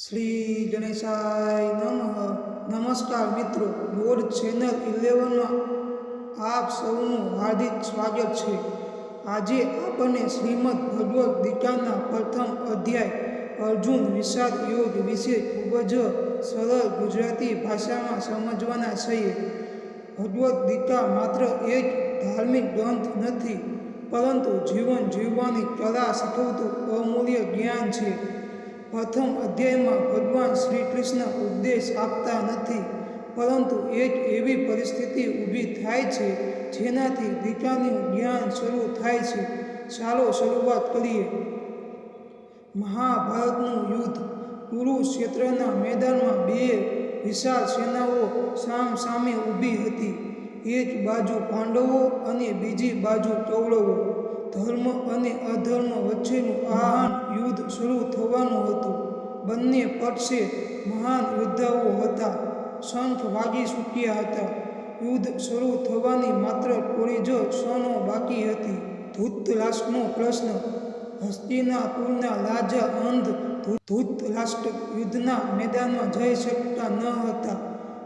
શ્રી ગણેશાય નમઃ. નમસ્કાર મિત્રો, બોર્ડ ચેનલ 11માં આપ સૌનું હાર્દિક સ્વાગત છે. આજે આપણને શ્રીમદ ભગવદ્ ગીતાના પ્રથમ અધ્યાય અર્જુન વિષાદ યોગ વિશે ખૂબ જ સરળ ગુજરાતી ભાષામાં સમજવાના છીએ. ભગવદ્ ગીતા માત્ર એક ધાર્મિક ગ્રંથ નથી, પરંતુ જીવન જીવવાની કલા શીખવતું અમૂલ્ય જ્ઞાન છે. પ્રથમ અધ્યાયમાં ભગવાન શ્રી કૃષ્ણ ઉપદેશ આપતા નથી, પરંતુ એક એવી પરિસ્થિતિ ઊભી થાય છે જેનાથી ગીતાનું જ્ઞાન શરૂ થાય છે. ચાલો શરૂઆત કરીએ. મહાભારતનું યુદ્ધ. કુરુક્ષેત્રના મેદાનમાં બે વિશાળ સેનાઓ સામસામે ઊભી હતી. એક બાજુ પાંડવો અને બીજી બાજુ કૌરવો. ધર્મ અને અધર્મ વચ્ચેનું આ યુદ્ધ શરૂ થવાનું હતું. બંને પક્ષે મહાન યોદ્ધાઓ હતા. શંખ વાગી ચૂક્યા હતા. યુદ્ધ શરૂ થવાની માત્ર થોડી જ ક્ષણો બાકી હતી. ધૃતરાષ્ટ્રનો પ્રશ્ન. હસ્તિનાપુરના રાજા અંધ ધૃતરાષ્ટ્ર યુદ્ધના મેદાનમાં જઈ શકતા ન હતા.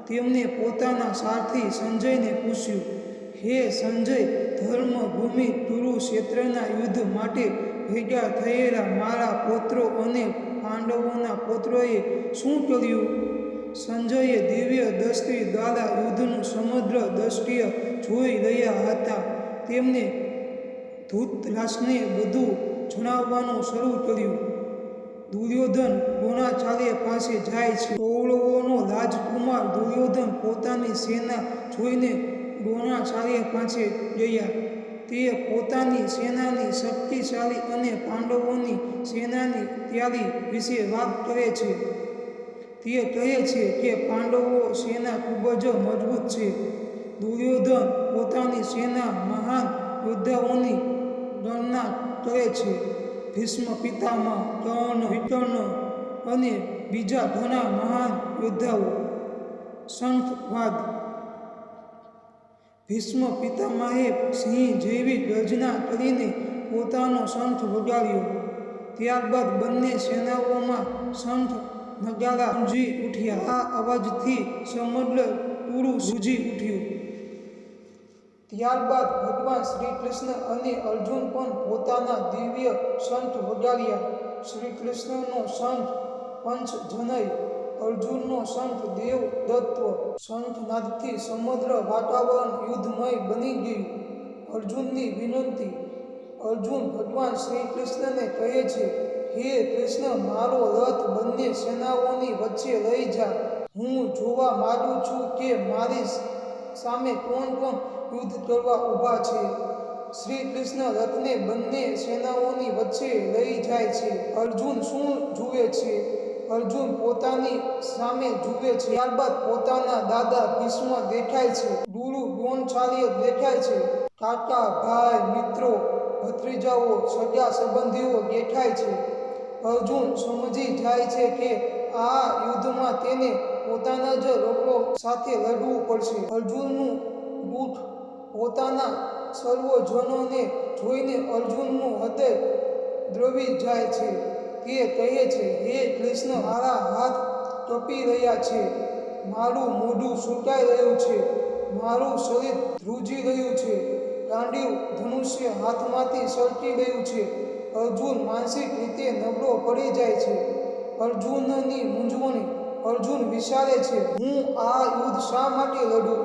તેમણે પોતાના સારથી સંજયને પૂછ્યું, હે સંજય, ધર્મભૂમિ કુરુક્ષેત્રના યુદ્ધ માટે ભેગા થયેલા મારા પૌત્રો અને પાંડવોના પૌત્રોએ શું કર્યું? સંજયે દિવ્ય દ્રષ્ટિ દ્વારા યુદ્ધનું સમગ્ર દ્રષ્ટિએ જોઈ રહ્યા હતા. તેમણે ધૃતરાષ્ટ્રને બધું જણાવવાનું શરૂ કર્યું. દુર્યોધન દ્રોણાચાર્ય પાસે જાય છે. કૌરવોનો રાજકુમાર દુર્યોધન પોતાની સેના જોઈને દ્રોણાચાર્ય પાસે ગયા. તે પોતાની સેનાની શક્તિશાળી અને પાંડવોની સેનાની તૈયારી વિશે વાત કરે છે. તે કહે છે કે પાંડવો સેના ખૂબ જ મજબૂત છે. દુર્યોધન પોતાની સેના મહાન યોદ્ધાઓની ગણના કરે છે. ભીષ્મ પિતામહ, કર્ણ, વિકર્ણ અને બીજા ઘણા મહાન યોદ્ધાઓ. શંખવાદ. ભીષ્મ પિતામહે સિંહ જેવી ગર્જના કરીને પોતાનો શંખ વગાડ્યો. ત્યારબાદ બંને સેનાઓમાં શંખ નગારા ગુંજી ઉઠ્યા. આ અવાજથી સમગ્ર કુરુ ગુંજી ઉઠ્યું. ત્યારબાદ ભગવાન શ્રી કૃષ્ણ અને અર્જુન પણ પોતાના દિવ્ય શંખ વગાડ્યા. શ્રી કૃષ્ણનો શંખ પંચજનય, અર્જુનનો શંખ દેવદત્ત. શંખનાદથી સમગ્ર વાતાવરણ યુદ્ધમય બની ગયું. અર્જુનની વિનંતી. અર્જુન ભગવાન શ્રી કૃષ્ણને કહે છે, હે કૃષ્ણ, મારો રથ બંને સેનાઓની વચ્ચે લઈ જા. હું જોવા માંગુ છું કે મારી સામે કોણ કોણ યુદ્ધ કરવા ઊભા છે. શ્રી કૃષ્ણ રથને બંને સેનાઓની વચ્ચે લઈ જાય છે. અર્જુન શું જુએ છે? અર્જુન પોતાની સામે જુએ છે. ત્યારબાદ પોતાના દાદા ભીષ્મ દેખાય છે. ગુરુ દ્રોણાચાર્ય દેખાય છે. કાકા, ભાઈ, મિત્રો, ભત્રીજાઓ, સગા સંબંધીઓ દેખાય છે. અર્જુન સમજી જાય છે કે આ યુદ્ધમાં તેને પોતાના જ લોકો સાથે લડવું પડશે. અર્જુનનું દુઃખ. પોતાના સર્વજનોને જોઈને અર્જુનનું હૃદય દ્રવી જાય છે. તે કહે છે, હે કૃષ્ણ, મારા હાથ કપી રહ્યા છે, મારું મોઢું સુકાઈ રહ્યું છે, મારું શરીર ધ્રુજી રહ્યું છે, ગાંડીવ ધનુષ્ય હાથમાંથી સરકી રહ્યું છે. અર્જુન માનસિક રીતે નબળો પડી જાય છે. અર્જુનની મૂંઝવણ. અર્જુન વિચારે છે, હું આ યુદ્ધ શા માટે લડું?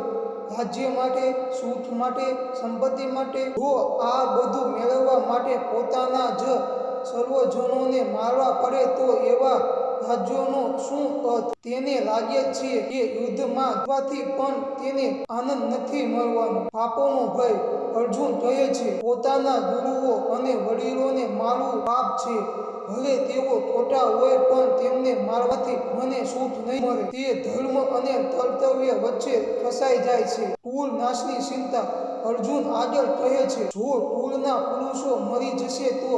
રાજ્ય માટે, સુખ માટે, સંપત્તિ માટે? જો આ બધું મેળવવા માટે પોતાના જ સર્વજનોને મારવા પડે તો એવા રાજ્યોનો શું અર્થ? તેને લાગે છે કે યુદ્ધમાં જીતવાથી પણ તેને આનંદ નથી મળવાનો. પાપોનો ભય. અર્જુન કહે છે, પોતાના ગુરુઓ અને વડીલોને મારવું પાપ છે. ભલે તેઓ ખોટા હોય પણ તેમને મારવાથી મને સુખ નહીં મળે. તે ધર્મ અને કર્તવ્ય વચ્ચે ફસાઈ જાય છે. કુળ નાશની ચિંતા. અર્જુન આગળ કહે છે, જો કુળના પુરુષો મરી જશે તો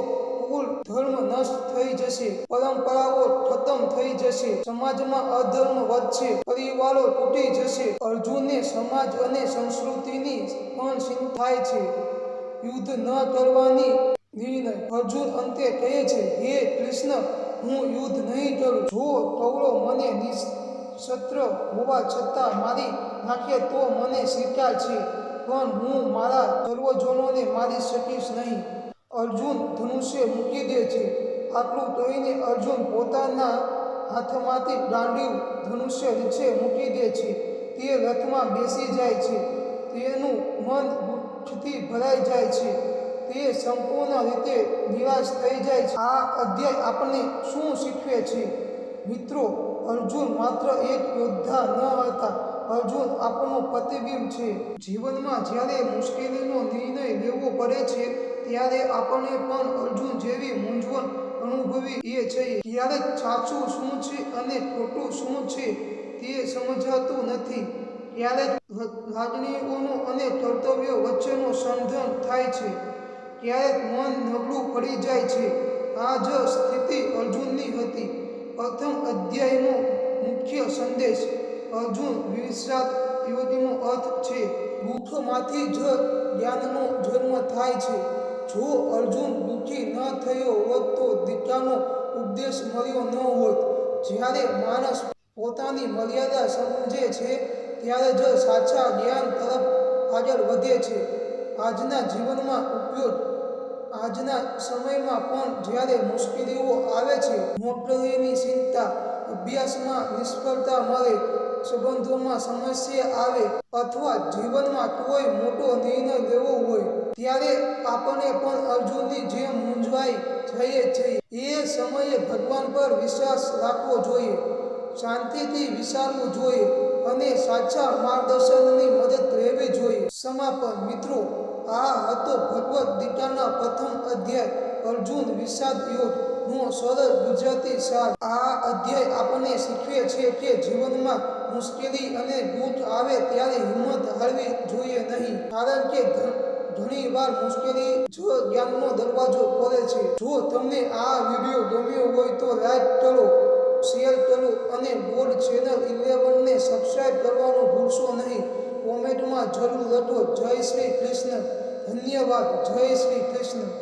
કુલ ધર્મ નષ્ટ થઈ જશે, પરંપરાઓ ખતમ થઈ જશે, સમાજમાં અધર્મ વધશે, પરિવારો તૂટી જશે. અર્જુનને સમાજ અને સંસ્કૃતિની પણ ચિંતા થાય છે. યુદ્ધ ન કરવાની નિર્ણય. અર્જુન અંતે કહે છે, હે કૃષ્ણ, હું યુદ્ધ નહીં કરું. જો કૌરવ મને નિશસ્ત્ર હોવા છતાં મારી નાખે તો મને સ્વીકાર છે, પણ હું મારા સર્વજનોને મારી શકીશ નહીં. અર્જુન ધનુષ્ય મૂકી દે છે. આટલું કહીને અર્જુન પોતાના હાથમાંથી ગાંડીવ ધનુષ્ય નીચે મૂકી દે છે. તે રથમાં બેસી જાય છે. તેનું મન દુઃખથી ભરાઈ જાય છે. તે સંપૂર્ણ રીતે નિરાશ થઈ જાય છે. આ અધ્યાય આપણને શું શીખવે છે? મિત્રો, અર્જુન માત્ર એક યોદ્ધા ન હતા. અર્જુન આપણું પ્રતિબિંબ છે. જીવનમાં જ્યારે મુશ્કેલીનો નિર્ણય લેવો પડે છે ત્યારે આપણને પણ અર્જુન જેવી મૂંઝવણ અનુભવીએ છીએ. ક્યારેક સાચું શું છે અને ખોટું શું છે તે સમજાતું નથી. ક્યારેક લાગણીઓનું અને કર્તવ્ય વચ્ચેનું સંધાન થાય છે. ક્યારેક મન નબળું પડી જાય છે. આ જ સ્થિતિ અર્જુનની હતી. પ્રથમ અધ્યાયનો મુખ્ય સંદેશ: અર્જુન વિષાદ યોગનો અર્થ છે દુઃખમાંથી જ જ્ઞાનનો જન્મ થાય છે. જો અર્જુન દુઃખી ન થયો હોત તો ગીતાનો ઉપદેશ મળ્યો ન હોત. જ્યારે માણસ પોતાની મર્યાદા સમજે છે ત્યારે જ સાચા જ્ઞાન તરફ આગળ વધે છે. આજના જીવનમાં ઉપયોગ: આજના સમયમાં પણ જ્યારે મુશ્કેલીઓ આવે છે, નોકરીની ચિંતા, અભ્યાસમાં નિષ્ફળતા મળે, સંબંધોમાં સમસ્યા આવે અથવા જીવનમાં કોઈ મોટો નિર્ણય લેવો હોય, ત્યારે આપણે પણ અર્જુનની જેમ મૂંઝવાઈ જઈએ છીએ. એ સમયે ભગવાન પર વિશ્વાસ રાખવો જોઈએ, શાંતિથી વિચારવું જોઈએ અને સાચા માર્ગદર્શનની મદદ લેવી જોઈએ. સમાપન: મિત્રો, આ હતો ભગવદ્ ગીતાના પ્રથમ અધ્યાય અર્જુન વિષાદ યોગનો સરળ ગુજરાતી સાર. આ અધ્યાય આપણને શીખવે છે કે જીવનમાં મુશ્કેલી અને દુઃખ આવે ત્યારે હિંમત હારવી જોઈએ નહીં, કારણ કે ઘણી વાર મુશ્કેલી જ જ્ઞાનનો દરવાજો ખોલે છે. જો તમને આ વિડીયો ગમ્યો હોય તો લાઈક કરો, શેર કરો અને ગોલ્ડ ચેનલ 11 ને સબસ્ક્રાઇબ કરવાનું ભૂલશો નહીં. કોમેન્ટમાં જરૂર લખો જય શ્રી કૃષ્ણ. ધન્યવાદ. જય શ્રી કૃષ્ણ.